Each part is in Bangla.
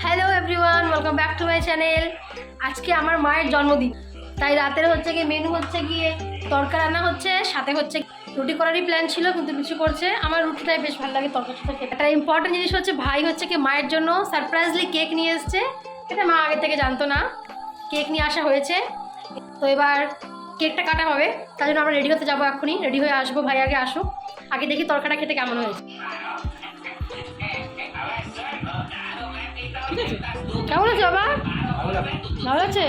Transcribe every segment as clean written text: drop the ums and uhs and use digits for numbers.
Hello everyone, welcome back to my channel. আজকে আমার মায়ের জন্মদিন, তাই রাতের হচ্ছে গিয়ে মেনু হচ্ছে গিয়ে তরকা রান্না হচ্ছে, সাথে হচ্ছে রুটি করারই প্ল্যান ছিল কিন্তু কিছু করছে। আমার রুটিটাই বেশ ভালো লাগে তরকার সাথে খেতে। একটা ইম্পর্টেন্ট জিনিস হচ্ছে ভাই হচ্ছে কি মায়ের জন্য সারপ্রাইজলি কেক নিয়ে এসছে। এটা মা আগে থেকে জানতো না, কেক নিয়ে আসা হয়েছে। তো এবার কেকটা কাটা হবে, তার জন্য আমরা রেডি হতে যাবো, এক্ষুনি রেডি হয়ে আসবো। ভাই আগে আসুক, আগে দেখি তরকাটা খেতে কেমন হয়েছে। কেমন আছে বাবা? ভালো আছে?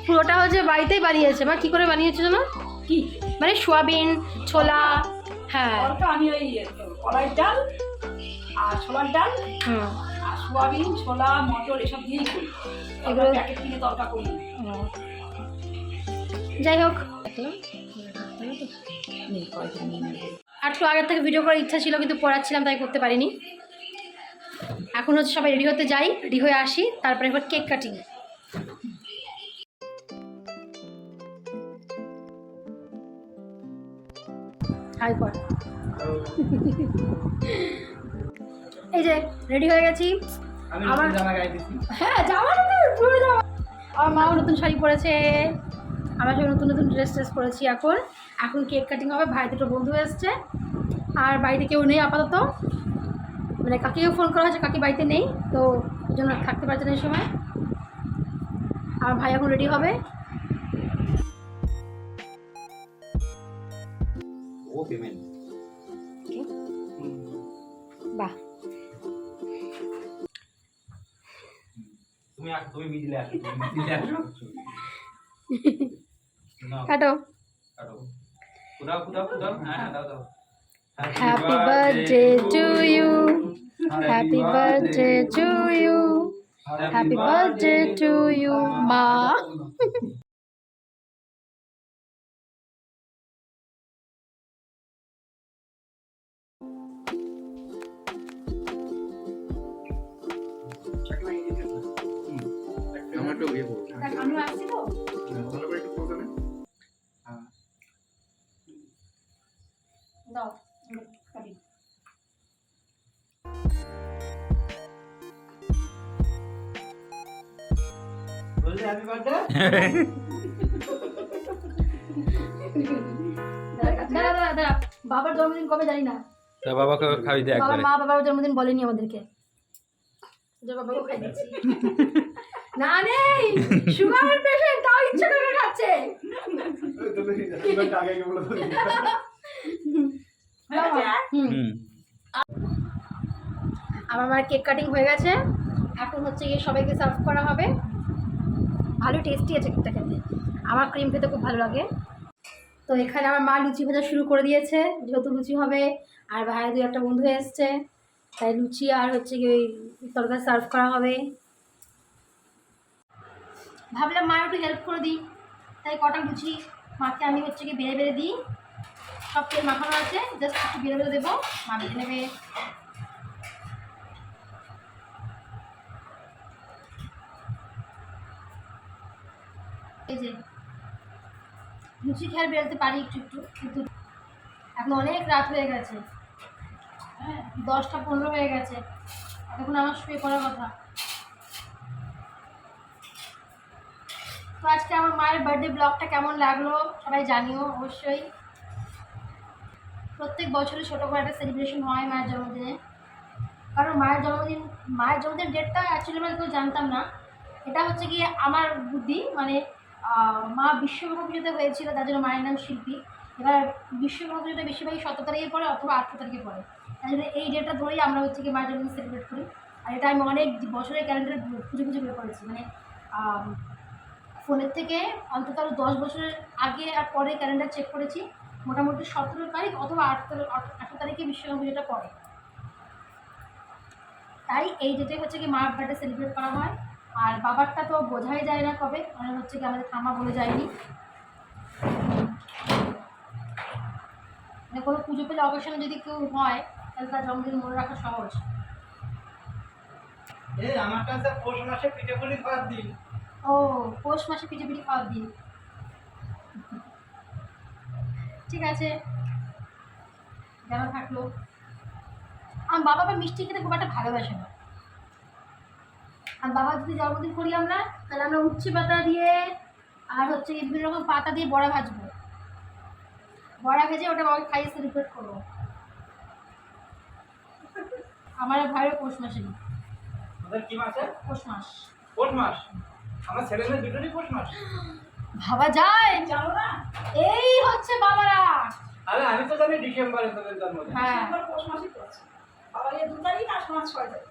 পুরোটা হচ্ছে বাড়িতেই বানিয়েছে। মা কি করে বানিয়েছে জানো? কি মানে সোয়াবিন, ছোলা। হ্যাঁ, তরকা আমি ওই কলাইয়ের ডাল আর ছোলার ডাল হুম, আর সোয়াবিন ছোলা মটর এসব দিয়েই করি। এগুলো এগুলো- প্যাকেট কিনে তরকা করি না। যাই হোক, নেই, কয়দিন নিয়ে নেবো। আর একটু আগের থেকে ভিডিও করার ইচ্ছা ছিল কিন্তু পড়াচ্ছিলাম তাই করতে পারিনি। এখন হচ্ছে সবাই রেডি হতে যাই, রেডি হয়ে আসি, তারপরে এবার কেক কাটিং। হাই কর। এই যে রেডি হয়ে গেছি। আমার হ্যাঁ, জামা পুরো জামা। আমার মাও নতুন শাড়ি পরেছে, আমরা সবাই নতুন নতুন ড্রেস পরেছি। এখন কেক কাটিং হবে। ভাই দুটো বন্ধু এসছে, আর বাড়িতে কেউ নেই আপাতত। মানে কাকিও ফোন করা হয়েছে, কাকি বাড়িতে নেই, তো ওই জন্য থাকতে পারছে না এই সময়। আর ভাই এখন রেডি হবে। বাহ, তুমি মিডিলে আসো, মিডিলে আসো। কাটো। দাও। হ্যাঁ, দাও। Happy birthday to you, happy birthday to you, happy birthday to you মা। আমি আসছি তো। দাও, কাটি। বললে হ্যাপি বার্থডে। দাঁড়া, বাবার জন্মদিন কবে জানি না। তা বাবাকে খাওয়াই দে বাবার একবারে। মা বাবার জন্মদিন বলেনি আমাদেরকে, যে বাবাকে খাই দিচ্ছি। না নেই, সুগারের পেশেন্ট, তাও ইচ্ছা করে খাচ্ছে। হুম। আমার মার কেক কাটিং হয়ে গেছে, এখন হচ্ছে গিয়ে সবাইকে সার্ভ করা হবে। ভালো টেস্টি আছে কেকটা খেতে, আমার ক্রিম খেতে খুব ভালো লাগে। তো এখানে আমার মা লুচি ভাজা শুরু করে দিয়েছে, যেহেতু লুচি হবে। আর ভাইয়ের দুই একটা বন্ধু এসছে, তাই লুচি আর হচ্ছে গিয়ে ওই তরকারি সার্ভ করা হবে। ভাবলাম মা একটু হেল্প করে দিই, তাই কটা লুচি মাকে আমি হচ্ছে গিয়ে বেড়ে বেড়ে দিই। সব তেল মাখানো আছে, জাস্ট একটু বেড়ে বেড়ে দেবো, মা বেড়ে নেবে। এই যে লুচি খেয়াল বেরোতে পারি একটু একটু, কিন্তু এখন অনেক রাত হয়ে গেছে। হ্যাঁ, 10টা 15 হয়ে গেছে, এখন আমার শুয়ে পড়ার কথা। তো আজকে আমার মায়ের বার্থডে ব্লগটা কেমন লাগলো সবাই জানিও অবশ্যই। প্রত্যেক বছরই ছোটো করে একটা সেলিব্রেশন হয় মায়ের জন্মদিনে, কারণ মায়ের জন্মদিন ডেটটা অ্যাকচুয়ালি আমরা কেউ জানতাম না। এটা হচ্ছে গিয়ে আমার বুদ্ধি, মানে মা বিশ্বকর্মা পুজোতে হয়েছিল, তার জন্য মায়ের নাম শিল্পী। এবার বিশ্বকর্মা পুজোটা বেশিরভাগই 17 তারিখে পড়ে অথবা 18 তারিখে পড়ে, তাই জন্য এই ডেটটা ধরেই আমরা হচ্ছে গিয়ে মায়ের জন্মদিন সেলিব্রেট করি। আর এটা আমি অনেক বছরের ক্যালেন্ডারে খুঁজে খুঁজে বের করেছি, মানে ফোনের থেকে অন্তত আরও 10 বছরের আগে আর পরে ক্যালেন্ডার চেক করেছি। মোটামুটি 17 তারিখ অথবা 18 তারিখে বিশ্বকর্মা পুজোটা পড়ে, তাই এই ডেটে হচ্ছে কি মার বার্থডে সেলিব্রেট করা হয়। আর বাবারটা তো বোঝাই যায় না কবে, মানে হচ্ছে কি আমাদের ঠাম্মা বলে যায়নি। মানে কোনো পুজো পেলে অকেশনে যদি কেউ হয় তাহলে তার জন্মদিন মনে রাখা সহজ। আমার কাছে পৌষ মাসে পিঠে পুলি খাওয়ার দিন। ও, পৌষ মাসে পিঠে পিঠে খাওয়ার দিন, ঠিক আছে, জানা থাকলো। আমার বাবা আবার মিষ্টি খেতে খুব একটা ভালোবাসে না। আর বাবার যদি জন্মদিন করি আমরা, তাহলে আমরা উচ্ছে পাতা দিয়ে আর হচ্ছে কি বিভিন্ন রকম পাতা দিয়ে বড়া ভাজবো। বড়া ভেজে ওটা বাবাকে খাইয়ে সেলিব্রেট করবো। আমার ভাইয়ের পৌষ মাসে, ওদের কি মাসে? পৌষ মাস। পৌষ মাস? আমার ছেলে মেয়ে দুটোরই পৌষ মাস। ভাবা যায়? জানো না? এই হচ্ছে বাবারা। আরে আমি তো জানি ডিসেম্বরে তোদের জন্মদিন। হ্যাঁ, ডিসেম্বর পৌষ মাসই পড়ছে। আবার এই 2 তারিখ আর 6 তারিখ।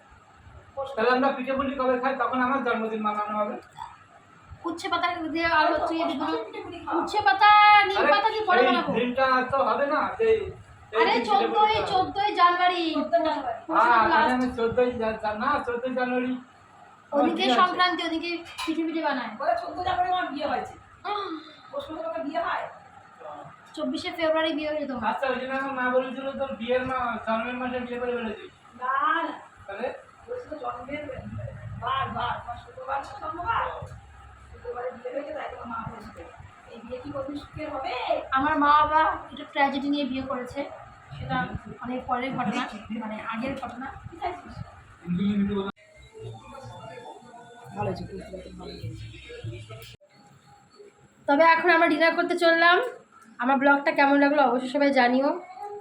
তাহলে আমরা পিঠে পুলি কবে খাই, তখন আমার জন্মদিন মানানো হবে। উচ্ছে পাতা দিয়ে আর হচ্ছে কি বিভিন্ন পিঠে-পুলি খাওয়া। উচ্ছে পাতা নিম পাতা দিয়ে বড়া বানাবো। দিনটা তো হবে না সেই আরে 14ই জানুয়ারি। 14 জানুয়ারি। হ্যাঁ, তাহলে আমি 14ই না 14 জানুয়ারি ওদিকে সংক্রান্তি, ওদিকে পিঠে পিঠে বানায়। বলে 14 জানুয়ারি আমার বিয়ে হয়েছে। পৌষ মাসে কবে বিয়ে হয়? 24শে ফেব্রুয়ারি বিয়ে হয়েছে তোমার। আচ্ছা, ওই জন্য আমার মা বলেছিল তোর বিয়ের জন্মের মাসে বিয়ে করে ফেলেছিস। না না, তাহলে বলেছিল জন্মের বার শুক্রবার ছিল জন্মবার। শুক্রবারে বিয়ে হয়েছে, তাই তোমার মা বলেছিল এই বিয়ে কি কোনদিন সুখের হবে? আমার মা বাবা একটা ট্র্যাজেডি নিয়ে বিয়ে করেছে, সেটা অনেক পরের ঘটনা, মানে আগের ঘটনা। কি চাইছিস? ভালো হয়েছে, ভালো হয়েছে। তবে এখন আমরা ডিনার করতে চললাম। আমার ব্লগটা কেমন লাগলো অবশ্যই সবাই জানিও।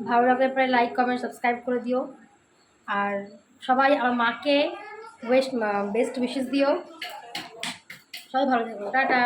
ভালো লাগলে প্রায় লাইক কমেন্ট সাবস্ক্রাইব করে দিও। আর সবাই আমার মাকে বেস্ট উইশেস দিও। সবাই ভালো থাকো, টাটা।